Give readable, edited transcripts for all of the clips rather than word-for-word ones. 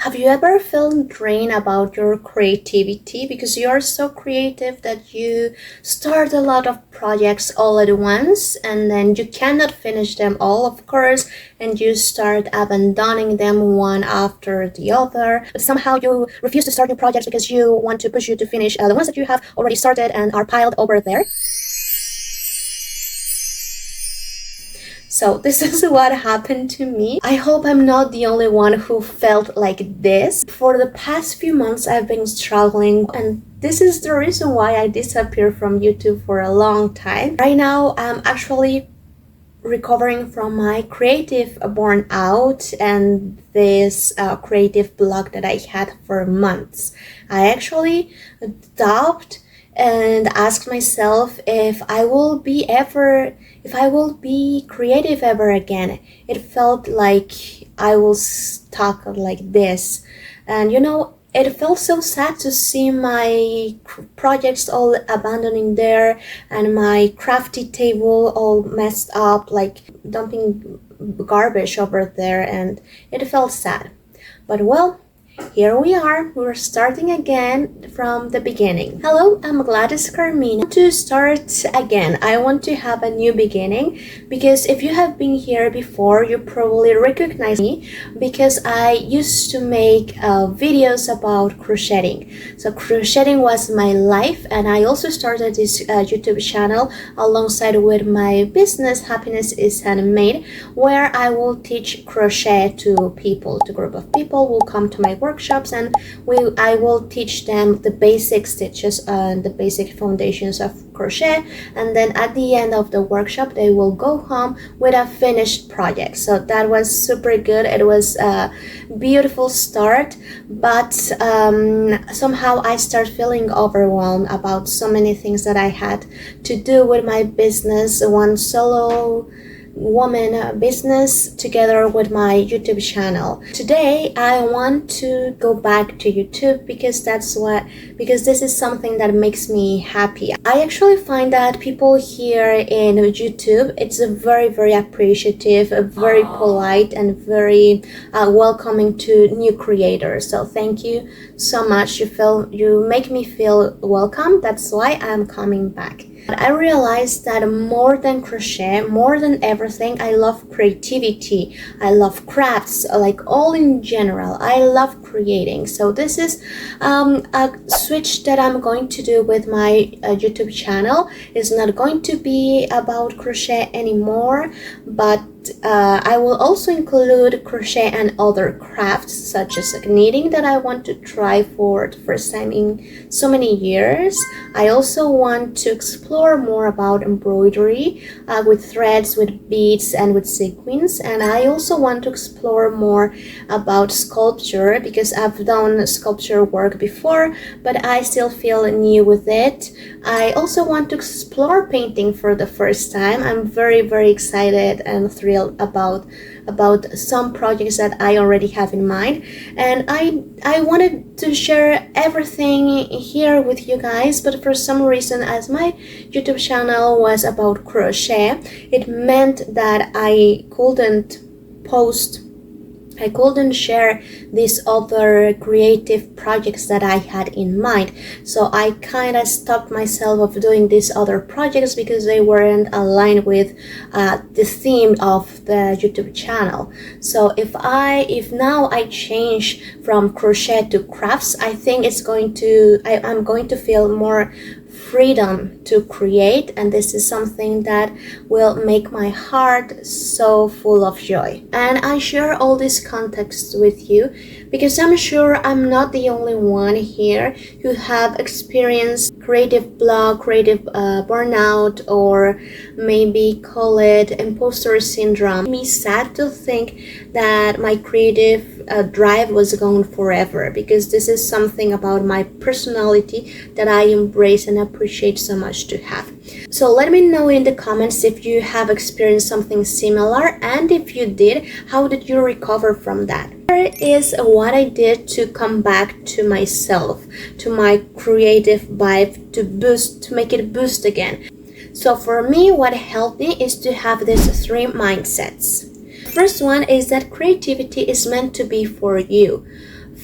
Have you ever felt drained about your creativity because you are so creative that you start a lot of projects all at once and then you cannot finish them all, of course, and you start abandoning them one after the other. But somehow you refuse to start new projects because you want to push you to finish the ones that you have already started and are piled over there. So this is what happened to me. I hope I'm not the only one who felt like this. For the past few months, I've been struggling, and this is the reason why I disappeared from YouTube for a long time. Right now, I'm actually recovering from my creative burnout and this creative block that I had for months. I actually stopped and asked myself if I will be creative ever again. It felt like I was stuck like this. And it felt so sad to see my projects all abandoning there and my crafty table all messed up, like dumping garbage over there, and it felt sad. But well, here we are, we're starting again from the beginning. Hello, I'm Gladys Carmina. To start again, I want to have a new beginning because if you have been here before, you probably recognize me because I used to make videos about crocheting. So crocheting was my life, and I also started this YouTube channel alongside with my business, Happiness is Handmade, where I will teach crochet to people. To a group of people will come to my workshops, and I will teach them the basic stitches and the basic foundations of crochet, and then at the end of the workshop they will go home with a finished project. So that was super good. It was a beautiful start, but somehow I start feeling overwhelmed about so many things that I had to do with my business, one solo woman business together with my YouTube channel. Today I want to go back to YouTube because this is something that makes me happy. I actually find that people here in YouTube, it's a very appreciative, very polite, and very welcoming to new creators. So thank you so much. You make me feel welcome. That's why I'm coming back. I realized that more than crochet, more than everything, I love creativity. I love crafts, like all in general. I love creating. So this is a switch that I'm going to do with my YouTube channel. It's not going to be about crochet anymore, but I will also include crochet and other crafts such as knitting that I want to try for the first time in so many years. I also want to explore more about embroidery with threads, with beads, and with sequins. And I also want to explore more about sculpture because I've done sculpture work before, but I still feel new with it. I also want to explore painting for the first time. I'm very excited and thrilled about some projects that I already have in mind, and I wanted to share everything here with you guys, but for some reason, as my YouTube channel was about crochet, it meant that I couldn't share these other creative projects that I had in mind. So I kind of stopped myself of doing these other projects because they weren't aligned with the theme of the YouTube channel. So if now I change from crochet to crafts, I think I'm going to feel more freedom to create, and this is something that will make my heart so full of joy. And I share all this context with you because I'm sure I'm not the only one here who have experienced creative block, creative burnout, or maybe call it imposter syndrome. It made me sad to think that my creative drive was gone forever, because this is something about my personality that I embrace and appreciate so much to have. So let me know in the comments if you have experienced something similar, and if you did, how did you recover from that? Here is what I did to come back to myself, to my creative vibe, to make it boost again. So for me, what helped me is to have these 3 mindsets. First one is that creativity is meant to be for you.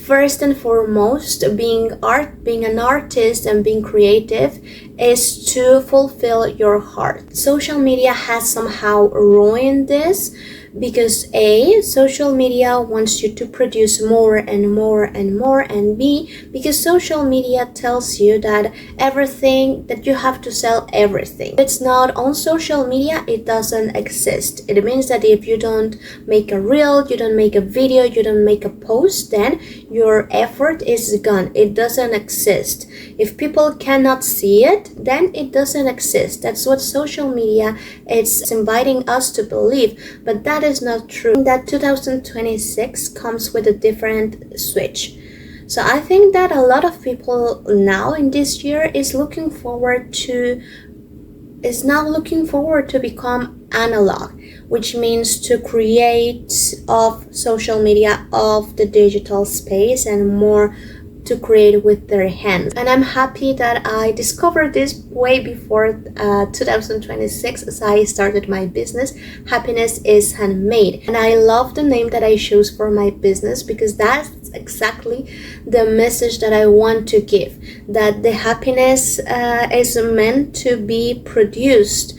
First and foremost, being an artist and being creative is to fulfill your heart. Social media has somehow ruined this because A, social media wants you to produce more and more and more, and B, because social media tells you that everything, that you have to sell everything. If it's not on social media, it doesn't exist. It means that if you don't make a reel, you don't make a video, you don't make a post, then your effort is gone. It doesn't exist. If people cannot see it, then it doesn't exist. That's what social media is inviting us to believe, but that is not true. That 2026 comes with a different switch. So I think that a lot of people now in this year is now looking forward to become analog, which means to create off social media, off the digital space, and more to create with their hands. And I'm happy that I discovered this way before 2026 as I started my business. Happiness is handmade. And I love the name that I chose for my business because that's exactly the message that I want to give, that the happiness is meant to be produced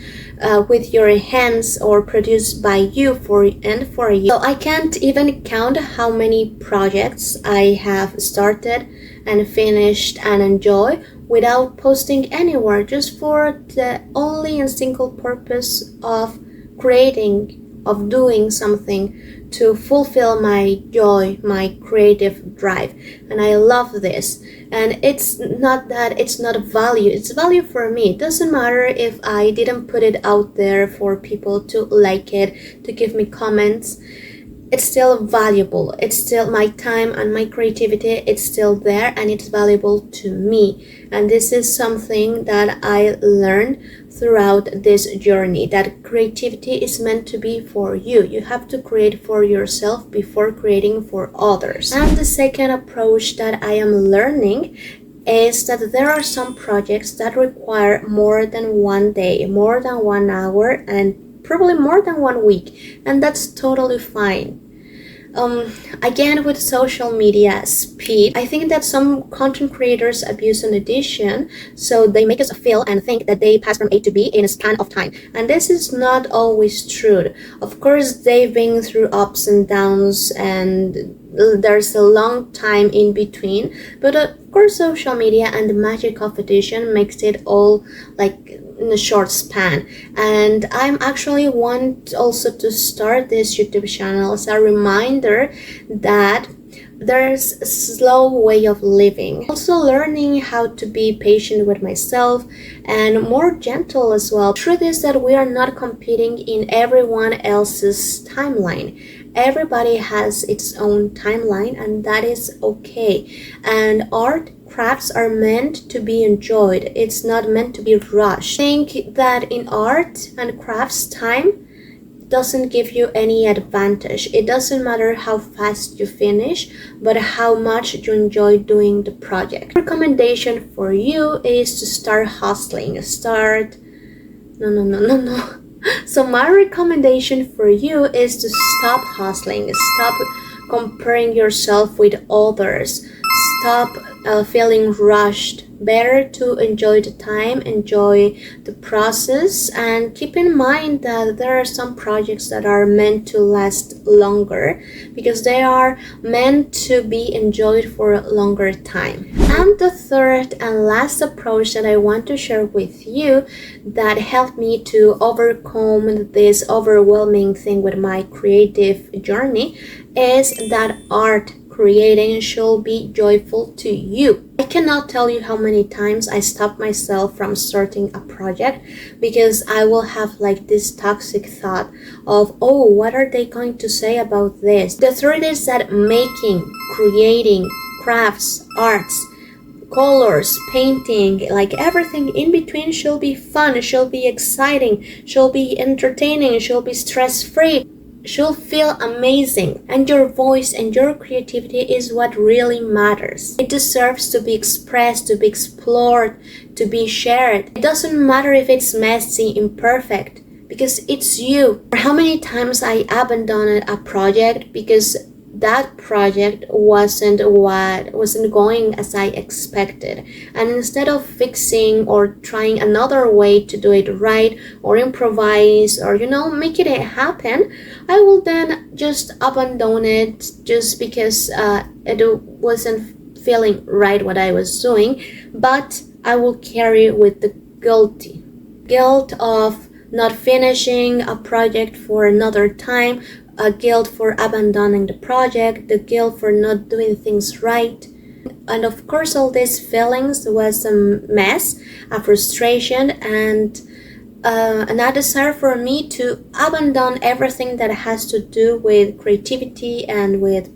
with your hands, or produced by you for you. So I can't even count how many projects I have started and finished and enjoy without posting anywhere, just for the only and single purpose of creating, of doing something to fulfill my joy, my creative drive. And I love this. And it's not that it's not value, it's value for me. It doesn't matter if I didn't put it out there for people to like it, to give me comments. It's still valuable. It's still my time and my creativity. It's still there and it's valuable to me. And this is something that I learned throughout this journey, that creativity is meant to be for you. You have to create for yourself before creating for others. And the second approach that I am learning is that there are some projects that require more than one day, more than 1 hour, and probably more than 1 week, and that's totally fine. Again, with social media speed, I think that some content creators abuse an addition, so they make us feel and think that they pass from A to B in a span of time, and this is not always true. Of course, they've been through ups and downs, and there's a long time in between, but of course social media and the magic of addition makes it all like in a short span. And I'm actually want also to start this YouTube channel as a reminder that there's a slow way of living. Also learning how to be patient with myself and more gentle as well. The truth is that we are not competing in everyone else's timeline. Everybody has its own timeline, and that is okay. And crafts are meant to be enjoyed. It's not meant to be rushed. I think that in art and crafts, time doesn't give you any advantage. It doesn't matter how fast you finish, but how much you enjoy doing the project. Recommendation for you is to start hustling. No. So my recommendation for you is to stop hustling. Stop comparing yourself with others. Stop feeling rushed. Better to enjoy the time, enjoy the process, and keep in mind that there are some projects that are meant to last longer because they are meant to be enjoyed for a longer time. And the third and last approach that I want to share with you that helped me to overcome this overwhelming thing with my creative journey is that art creating should be joyful to you. I cannot tell you how many times I stopped myself from starting a project because I will have like this toxic thought of, oh, what are they going to say about this? The truth is that making, creating, crafts, arts, colors, painting, like everything in between should be fun, should be exciting, should be entertaining, should be stress-free, should feel amazing, and your voice and your creativity is what really matters. It deserves to be expressed, to be explored, to be shared. It doesn't matter if it's messy, imperfect, because it's you. How many times I abandoned a project because that project wasn't going as I expected. And instead of fixing or trying another way to do it right or improvise or make it happen, I will then just abandon it just because it wasn't feeling right what I was doing. But I will carry with the guilt of not finishing a project for another time, a guilt for abandoning the project, the guilt for not doing things right. And of course, all these feelings was a mess, a frustration, and a desire for me to abandon everything that has to do with creativity and with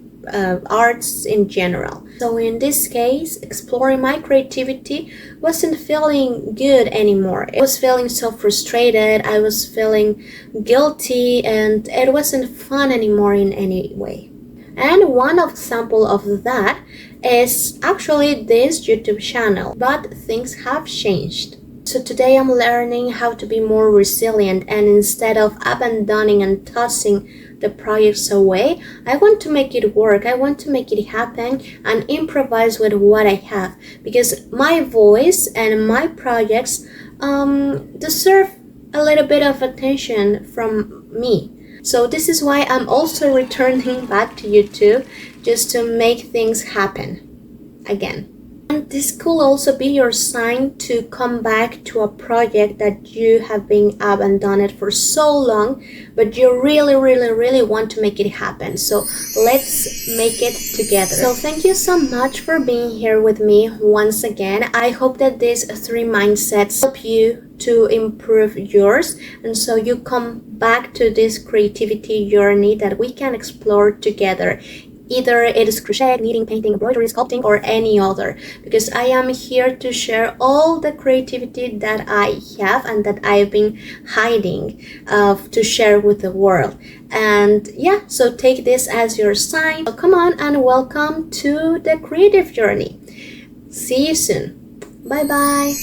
arts in general. So in this case, exploring my creativity wasn't feeling good anymore. I was feeling so frustrated, I was feeling guilty, and it wasn't fun anymore in any way. And one example of that is actually this YouTube channel, but things have changed. So today I'm learning how to be more resilient, and instead of abandoning and tossing the projects away, I want to make it work. I want to make it happen and improvise with what I have, because my voice and my projects deserve a little bit of attention from me. So this is why I'm also returning back to YouTube, just to make things happen again. And this could also be your sign to come back to a project that you have been abandoned for so long, but you really want to make it happen. So let's make it together. So thank you so much for being here with me once again. I hope that these 3 mindsets help you to improve yours, and so you come back to this creativity journey that we can explore together. Either it is crochet, knitting, painting, embroidery, sculpting, or any other, because I am here to share all the creativity that I have and that I've been hiding to share with the world. And yeah, so take this as your sign. So come on and welcome to the creative journey. See you soon. Bye bye.